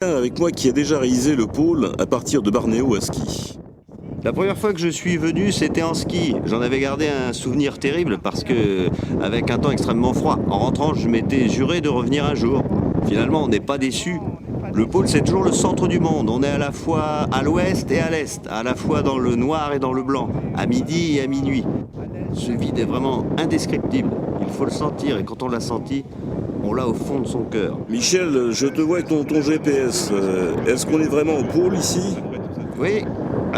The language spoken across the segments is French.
Avec moi qui a déjà réalisé le pôle à partir de Bornéo à ski. La première fois que je suis venu, c'était en ski. J'en avais gardé un souvenir terrible parce que, avec un temps extrêmement froid, en rentrant, je m'étais juré de revenir un jour. Finalement, on n'est pas déçu. Le pôle, c'est toujours le centre du monde. On est à la fois à l'ouest et à l'est, à la fois dans le noir et dans le blanc, à midi et à minuit. Ce vide est vraiment indescriptible. Il faut le sentir, et quand on l'a senti, on l'a au fond de son cœur. Michel, je te vois avec ton GPS. Est-ce qu'on est vraiment au pôle ici? Oui,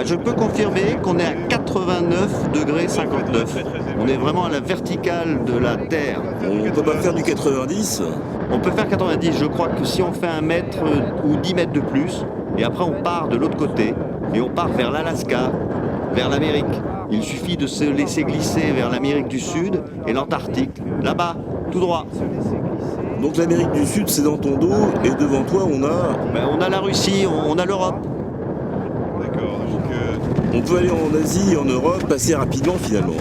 je peux confirmer qu'on est à 89 degrés 59. On est vraiment à la verticale de la Terre. On peut pas faire du 90? On peut faire 90, je crois que si on fait 1 mètre ou 10 mètres de plus, et après on part de l'autre côté, et on part vers l'Alaska, vers l'Amérique. Il suffit de se laisser glisser vers l'Amérique du Sud et l'Antarctique, là-bas, tout droit. Donc l'Amérique du Sud, c'est dans ton dos, et devant toi, on a... On a la Russie, on a l'Europe. D'accord, donc... On peut aller en Asie et en Europe assez rapidement finalement.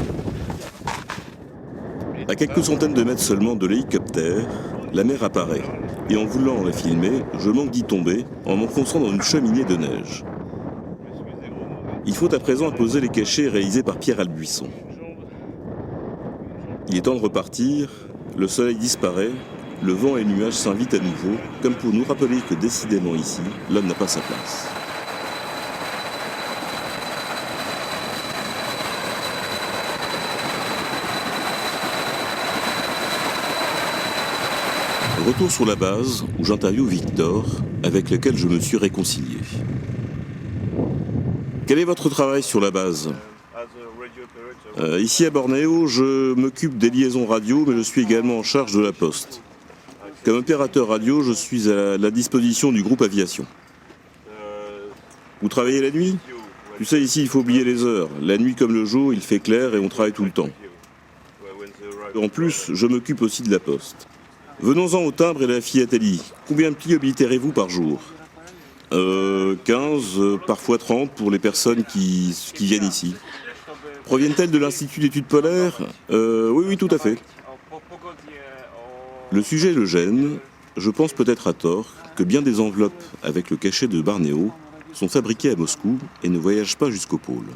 À quelques centaines de mètres seulement de l'hélicoptère, la mer apparaît. Et en voulant la filmer, je manque d'y tomber en m'enfonçant dans une cheminée de neige. Il faut à présent apposer les cachets réalisés par Pierre Albuisson. Il est temps de repartir, le soleil disparaît, le vent et les nuages s'invitent à nouveau, comme pour nous rappeler que décidément ici, l'homme n'a pas sa place. Retour sur la base où j'interviewe Victor, avec lequel je me suis réconcilié. Quel est votre travail sur la base ? Ici à Bornéo, je m'occupe des liaisons radio, mais je suis également en charge de la poste. Comme opérateur radio, je suis à la disposition du groupe aviation. Vous travaillez la nuit ? Tu sais, ici, il faut oublier les heures. La nuit comme le jour, il fait clair et on travaille tout le temps. En plus, je m'occupe aussi de la poste. Venons-en au timbre et à la philatélie. Combien de plis oblitérez-vous par jour ? 15, parfois 30 pour les personnes qui viennent ici. Proviennent-elles de l'Institut d'études polaires ? Oui, tout à fait. Le sujet le gêne. Je pense peut-être à tort que bien des enveloppes avec le cachet de Bornéo sont fabriquées à Moscou et ne voyagent pas jusqu'au pôle.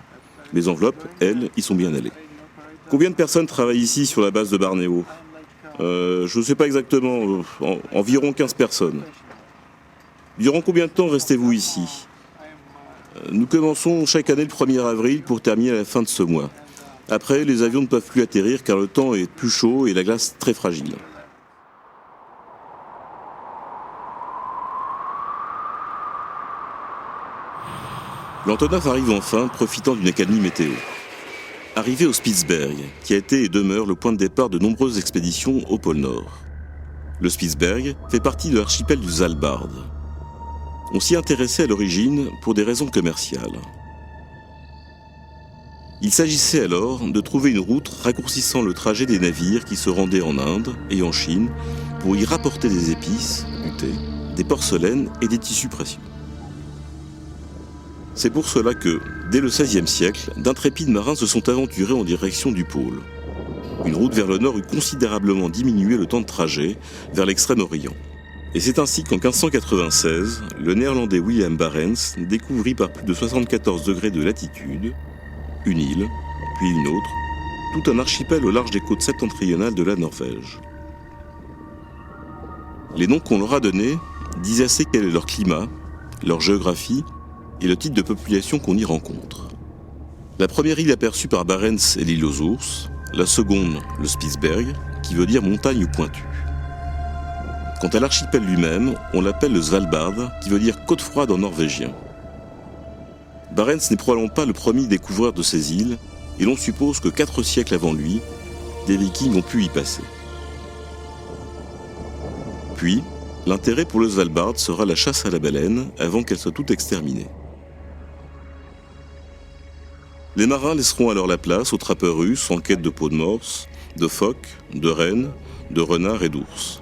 Les enveloppes, elles, y sont bien allées. Combien de personnes travaillent ici sur la base de Bornéo ? Je ne sais pas exactement, environ 15 personnes. Durant combien de temps restez-vous ici ? Nous commençons chaque année le 1er avril pour terminer à la fin de ce mois. Après, les avions ne peuvent plus atterrir car le temps est plus chaud et la glace très fragile. L'Antonov arrive enfin, profitant d'une accalmie météo. Arrivé au Spitzberg, qui a été et demeure le point de départ de nombreuses expéditions au pôle Nord. Le Spitzberg fait partie de l'archipel du Svalbard. On s'y intéressait à l'origine pour des raisons commerciales. Il s'agissait alors de trouver une route raccourcissant le trajet des navires qui se rendaient en Inde et en Chine pour y rapporter des épices, du thé, des porcelaines et des tissus précieux. C'est pour cela que, dès le XVIe siècle, d'intrépides marins se sont aventurés en direction du pôle. Une route vers le nord eut considérablement diminué le temps de trajet vers l'extrême-orient. Et c'est ainsi qu'en 1596, le néerlandais William Barents découvrit par plus de 74 degrés de latitude une île, puis une autre, tout un archipel au large des côtes septentrionales de la Norvège. Les noms qu'on leur a donnés disent assez quel est leur climat, leur géographie et le type de population qu'on y rencontre. La première île aperçue par Barents est l'île aux ours, la seconde, le Spitzberg, qui veut dire montagne pointue. Quant à l'archipel lui-même, on l'appelle le Svalbard, qui veut dire côte froide en norvégien. Barents n'est probablement pas le premier découvreur de ces îles, et l'on suppose que 4 siècles avant lui, des Vikings ont pu y passer. Puis, l'intérêt pour le Svalbard sera la chasse à la baleine avant qu'elle soit toute exterminée. Les marins laisseront alors la place aux trappeurs russes en quête de peaux de morse, de phoques, de rennes, de renards et d'ours.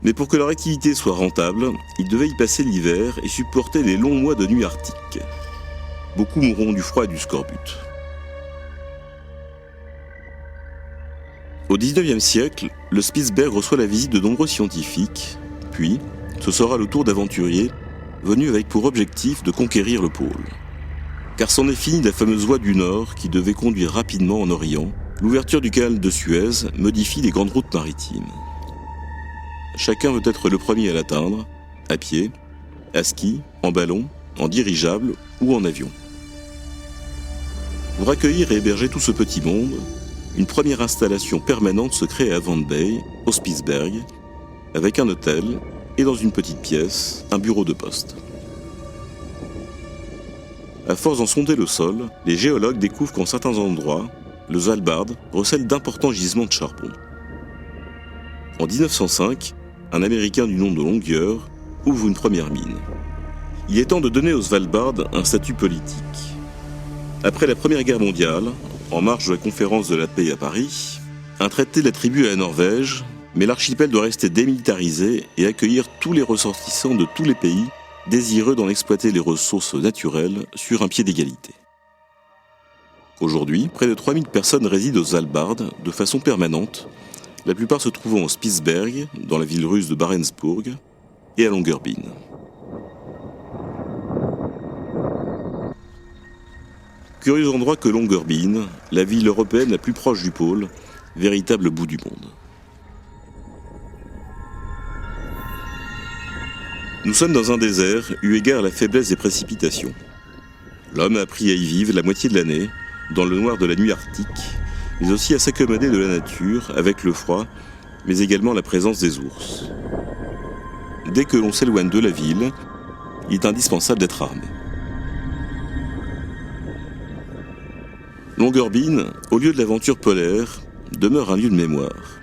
Mais pour que leur activité soit rentable, ils devaient y passer l'hiver et supporter les longs mois de nuit arctiques. Beaucoup mourront du froid et du scorbut. Au XIXe siècle, le Spitzberg reçoit la visite de nombreux scientifiques, puis ce sera le tour d'aventuriers venus avec pour objectif de conquérir le pôle. Car c'en est fini de la fameuse voie du Nord qui devait conduire rapidement en Orient. L'ouverture du canal de Suez modifie les grandes routes maritimes. Chacun veut être le premier à l'atteindre, à pied, à ski, en ballon, en dirigeable ou en avion. Pour accueillir et héberger tout ce petit monde, une première installation permanente se crée à Van Bay, au Spitzberg, avec un hôtel et dans une petite pièce, un bureau de poste. À force d'en sonder le sol, les géologues découvrent qu'en certains endroits, le Svalbard recèle d'importants gisements de charbon. En 1905, un Américain du nom de Longyear ouvre une première mine. Il est temps de donner au Svalbard un statut politique. Après la Première Guerre mondiale, en marge de la conférence de la paix à Paris, un traité l'attribue à la Norvège, mais l'archipel doit rester démilitarisé et accueillir tous les ressortissants de tous les pays désireux d'en exploiter les ressources naturelles sur un pied d'égalité. Aujourd'hui, près de 3000 personnes résident au Svalbard de façon permanente, la plupart se trouvant au Spitzberg, dans la ville russe de Barentsburg, et à Longyearbyen. Curieux endroit que Longyearbyen, la ville européenne la plus proche du pôle, véritable bout du monde. Nous sommes dans un désert, eu égard à la faiblesse des précipitations. L'homme a appris à y vivre la moitié de l'année, dans le noir de la nuit arctique, mais aussi à s'accommoder de la nature, avec le froid, mais également la présence des ours. Dès que l'on s'éloigne de la ville, il est indispensable d'être armé. Longyearbyen, au lieu de l'aventure polaire, demeure un lieu de mémoire.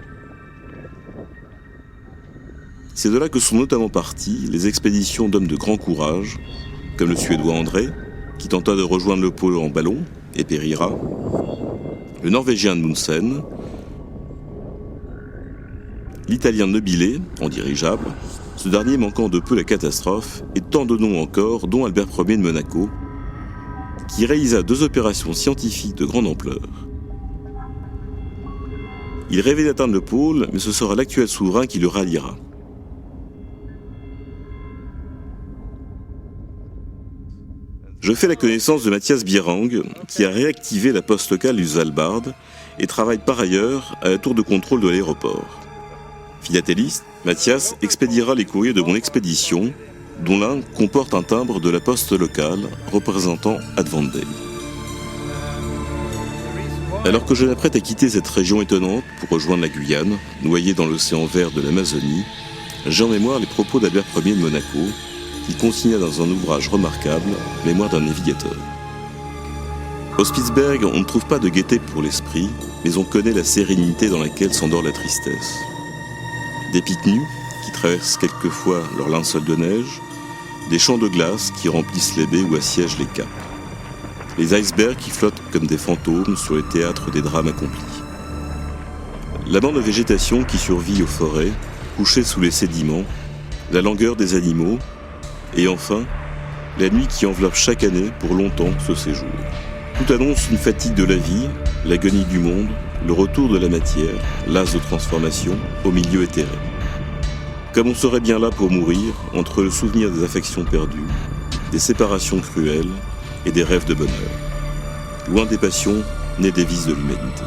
C'est de là que sont notamment parties les expéditions d'hommes de grand courage, comme le Suédois André, qui tenta de rejoindre le pôle en ballon et périra, le Norvégien Amundsen, l'Italien Nobile en dirigeable, ce dernier manquant de peu la catastrophe, et tant de noms encore, dont Albert Ier de Monaco, qui réalisa 2 opérations scientifiques de grande ampleur. Il rêvait d'atteindre le pôle, mais ce sera l'actuel souverain qui le ralliera. Je fais la connaissance de Mathias Bierang, qui a réactivé la poste locale du Svalbard et travaille par ailleurs à la tour de contrôle de l'aéroport. Philatéliste, Mathias expédiera les courriers de mon expédition, dont l'un comporte un timbre de la poste locale représentant Advandale. Alors que je m'apprête à quitter cette région étonnante pour rejoindre la Guyane, noyée dans l'océan vert de l'Amazonie, j'ai en mémoire les propos d'Albert Ier de Monaco, qui consigna dans un ouvrage remarquable, Mémoire d'un navigateur. Au Spitzberg, on ne trouve pas de gaieté pour l'esprit, mais on connaît la sérénité dans laquelle s'endort la tristesse. Des piques nues, qui traversent quelquefois leur linceul de neige, des champs de glace qui remplissent les baies où assiègent les caps. Les icebergs qui flottent comme des fantômes sur les théâtres des drames accomplis. La bande de végétation qui survit aux forêts, couchée sous les sédiments, la langueur des animaux, et enfin, la nuit qui enveloppe chaque année pour longtemps ce séjour. Tout annonce une fatigue de la vie, l'agonie du monde, le retour de la matière, l'as de transformation, au milieu éthéré. Comme on serait bien là pour mourir, entre le souvenir des affections perdues, des séparations cruelles et des rêves de bonheur. Loin des passions, nées des vices de l'humanité.